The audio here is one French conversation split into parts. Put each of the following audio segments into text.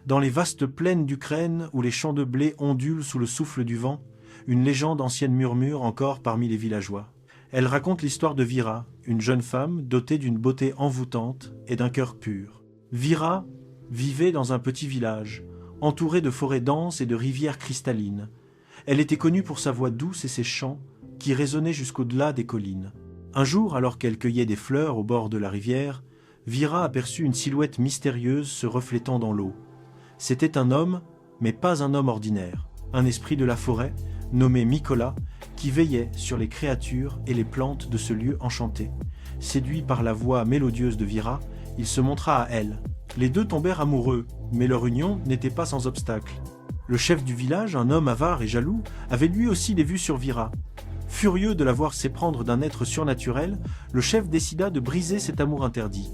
Dans les vastes plaines d'Ukraine où les champs de blé ondulent sous le souffle du vent, une légende ancienne murmure encore parmi les villageois. Elle raconte l'histoire de Vira, une jeune femme dotée d'une beauté envoûtante et d'un cœur pur. Vira vivait dans un petit village, entouré de forêts denses et de rivières cristallines. Elle était connue pour sa voix douce et ses chants, qui résonnaient jusqu'au-delà des collines. Un jour, alors qu'elle cueillait des fleurs au bord de la rivière, Vira aperçut une silhouette mystérieuse se reflétant dans l'eau. C'était un homme, mais pas un homme ordinaire, un esprit de la forêt, nommé Mikola, qui veillait sur les créatures et les plantes de ce lieu enchanté. Séduit par la voix mélodieuse de Vira, il se montra à elle. Les deux tombèrent amoureux, mais leur union n'était pas sans obstacle. Le chef du village, un homme avare et jaloux, avait lui aussi les vues sur Vira. Furieux de la voir s'éprendre d'un être surnaturel, le chef décida de briser cet amour interdit.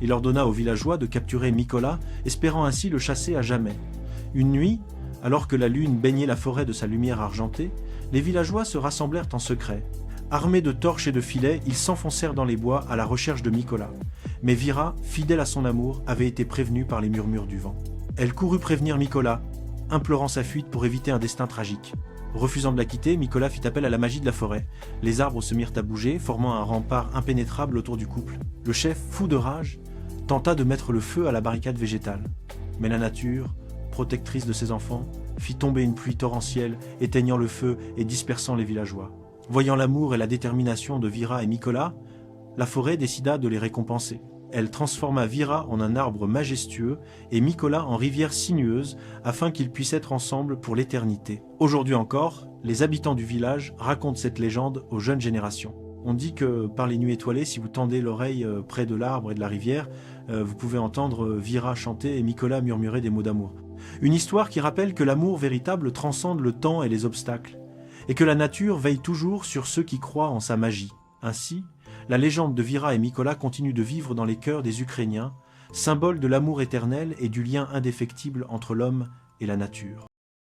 Il ordonna aux villageois de capturer Mikola, espérant ainsi le chasser à jamais. Une nuit, alors que la lune baignait la forêt de sa lumière argentée, les villageois se rassemblèrent en secret. Armés de torches et de filets, ils s'enfoncèrent dans les bois à la recherche de Mikola. Mais Vira, fidèle à son amour, avait été prévenue par les murmures du vent. Elle courut prévenir Mikola, implorant sa fuite pour éviter un destin tragique. Refusant de la quitter, Mikola fit appel à la magie de la forêt. Les arbres se mirent à bouger, formant un rempart impénétrable autour du couple. Le chef, fou de rage, tenta de mettre le feu à la barricade végétale. Mais la nature, protectrice de ses enfants, fit tomber une pluie torrentielle, éteignant le feu et dispersant les villageois. Voyant l'amour et la détermination de Vira et Mikola, la forêt décida de les récompenser. Elle transforma Vira en un arbre majestueux et Mikola en rivière sinueuse afin qu'ils puissent être ensemble pour l'éternité. Aujourd'hui encore, les habitants du village racontent cette légende aux jeunes générations. On dit que par les nuits étoilées, si vous tendez l'oreille près de l'arbre et de la rivière, vous pouvez entendre Vira chanter et Mikola murmurer des mots d'amour. Une histoire qui rappelle que l'amour véritable transcende le temps et les obstacles, et que la nature veille toujours sur ceux qui croient en sa magie. Ainsi, la légende de Vira et Mikola continue de vivre dans les cœurs des Ukrainiens, symbole de l'amour éternel et du lien indéfectible entre l'homme et la nature.